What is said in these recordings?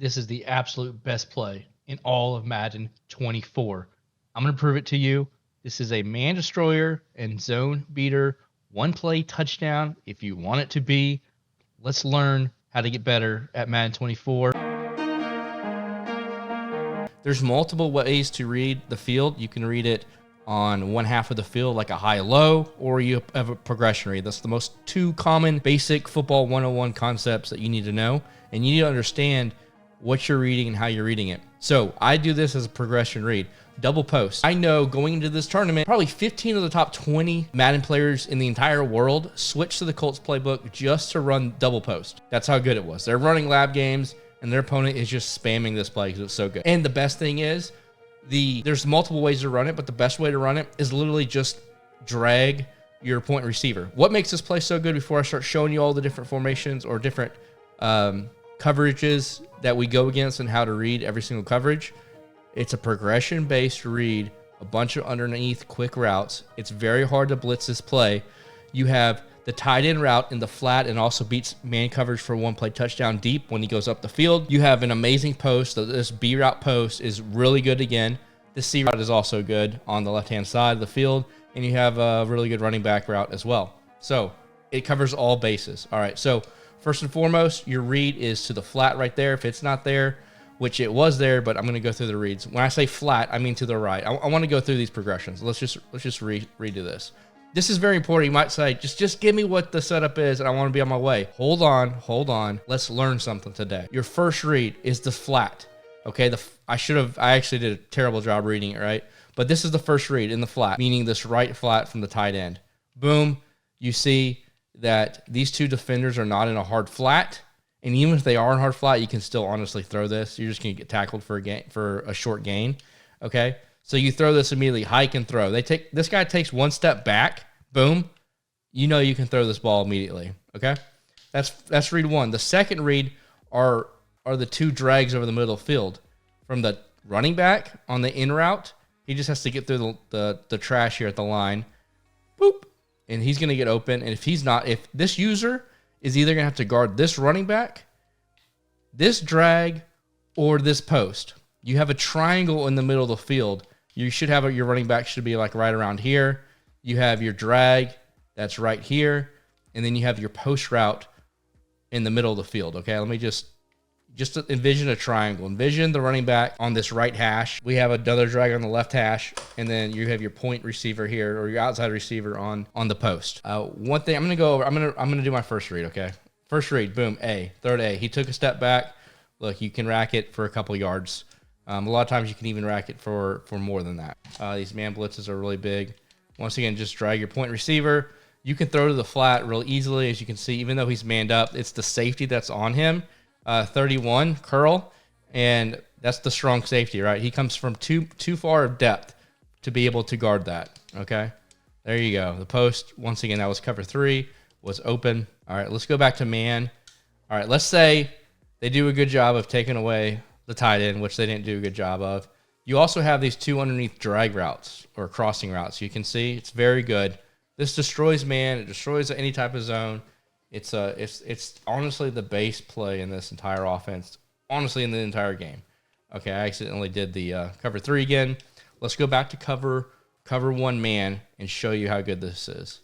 this is the absolute best play in all of Madden 24. I'm going to prove it to you. This is a man destroyer and zone beater, one play touchdown if you want it to be. Let's learn how to get better at Madden 24. There's multiple ways to read the field. You can read it on one half of the field like a high-low, or you have a progression read. That's the most two common basic football 101 concepts that you need to know, and you need to understand what you're reading and how you're reading it. So I do this as a progression read. Double post. I know going into this tournament, probably 15 of the top 20 Madden players in the entire world switched to the Colts playbook just to run double post. That's how good it was. They're running lab games, and their opponent is just spamming this play because it's so good. And the best thing is, there's multiple ways to run it, but the best way to run it is literally just drag your point receiver. What makes this play so good, before I start showing you all the different formations or different coverages that we go against and how to read every single coverage, it's a progression-based read, a bunch of underneath quick routes. It's very hard to blitz this play. You have the tight end route in the flat and also beats man coverage for one play touchdown deep when he goes up the field. You have an amazing post. So this B route post is really good again. The C route is also good on the left-hand side of the field. And you have a really good running back route as well. So it covers all bases. All right, so first and foremost, your read is to the flat right there. If it's not there, which it was there, but I'm going to go through the reads. When I say flat, I mean to the right. I want to go through these progressions. Let's just redo this. This is very important. You might say, just give me what the setup is, and I want to be on my way. Hold on. Let's learn something today. Your first read is the flat. Okay, I actually did a terrible job reading it, right? But this is the first read in the flat, meaning this right flat from the tight end. Boom. You see that these two defenders are not in a hard flat. And even if they are in hard flat, you can still honestly throw this. You're just going to get tackled for a short gain. Okay? So you throw this immediately, hike and throw. This guy takes one step back, boom. You know you can throw this ball immediately. Okay? That's read one. The second read are the two drags over the middle of the field. From the running back on the in route, he just has to get through the trash here at the line. Boop. And he's going to get open. And if this user is either going to have to guard this running back, this drag, or this post. You have a triangle in the middle of the field. You should have your running back should be like right around here. You have your drag that's right here. And then you have your post route in the middle of the field. Okay, let me just envision a triangle. Envision the running back on this right hash. We have another drag on the left hash, and then you have your point receiver here, or your outside receiver on the post. One thing I'm gonna go over. I'm gonna do my first read. Okay, first read. Boom. A. Third A. He took a step back. Look, you can rack it for a couple yards. A lot of times you can even rack it for more than that. These man blitzes are really big. Once again, just drag your point receiver. You can throw to the flat real easily, as you can see. Even though he's manned up, it's the safety that's on him. 31 curl, and that's the strong safety, right? He comes from too far of depth to be able to guard that. Okay, there you go. The post, once again, that was cover 3, was open. All right, let's go back to man. All right, let's say they do a good job of taking away the tight end, which they didn't do a good job of. You also have these two underneath drag routes or crossing routes. You can see it's very good. This destroys man. It destroys any type of zone. It's honestly the base play in this entire offense, honestly in the entire game. Okay, I accidentally did the cover 3 again. Let's go back to cover 1 man and show you how good this is.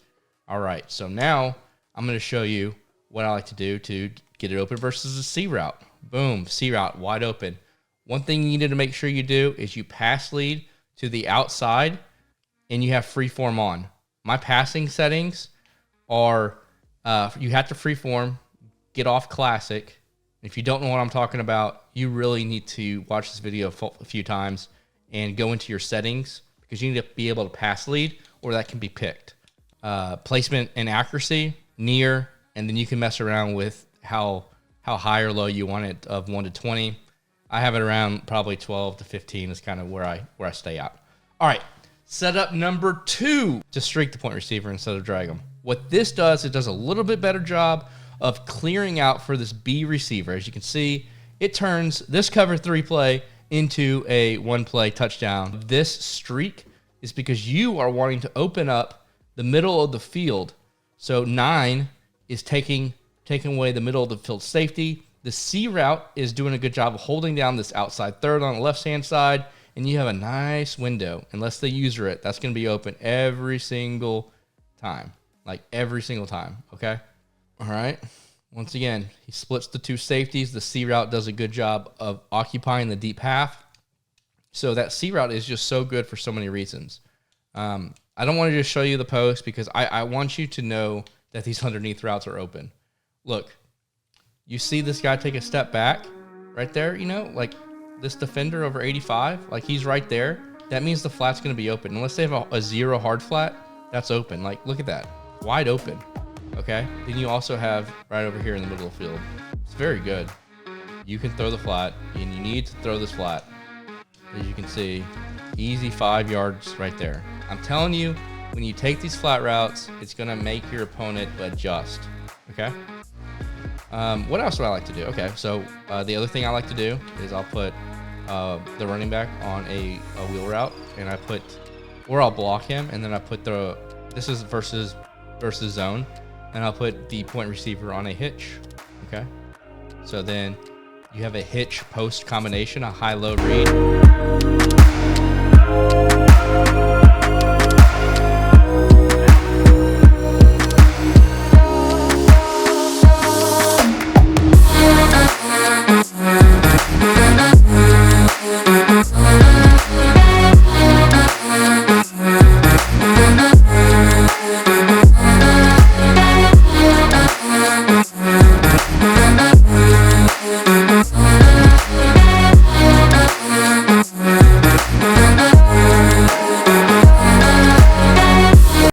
All right, so now I'm going to show you what I like to do to get it open versus a C route. Boom, C route, wide open. One thing you need to make sure you do is you pass lead to the outside and you have free form on. My passing settings are... you have to freeform, get off classic. If you don't know what I'm talking about, you really need to watch this video a few times and go into your settings, because you need to be able to pass lead, or that can be picked. Placement and accuracy, near, and then you can mess around with how high or low you want it, of 1 to 20. I have it around probably 12 to 15 is kind of where I stay out. All right, setup number 2, to streak the point receiver instead of drag them. What this does, it does a little bit better job of clearing out for this B receiver. As you can see, it turns this cover 3 play into a 1-play touchdown. This streak is because you are wanting to open up the middle of the field. So 9 is taking away the middle of the field safety. The C route is doing a good job of holding down this outside third on the left-hand side, and you have a nice window. Unless they user it, that's going to be open every single time. Like every single time, okay? All right. Once again, he splits the two safeties. The C route does a good job of occupying the deep half. So that C route is just so good for so many reasons. I don't want to just show you the post because I want you to know that these underneath routes are open. Look, you see this guy take a step back right there, you know, like this defender over 85, like he's right there. That means the flat's going to be open. Unless they have a zero hard flat, that's open. Like, look at that. Wide open. Okay. Then you also have right over here in the middle of the field. It's very good. You can throw the flat, and you need to throw this flat. As you can see, easy 5 yards right there. I'm telling you, when you take these flat routes, it's going to make your opponent adjust. Okay. What else do I like to do? Okay. So the other thing I like to do is I'll put the running back on a wheel route, and I'll block him, and then I put this is versus zone, and I'll put the point receiver on a hitch. Okay. So then you have a hitch post combination, a high-low read.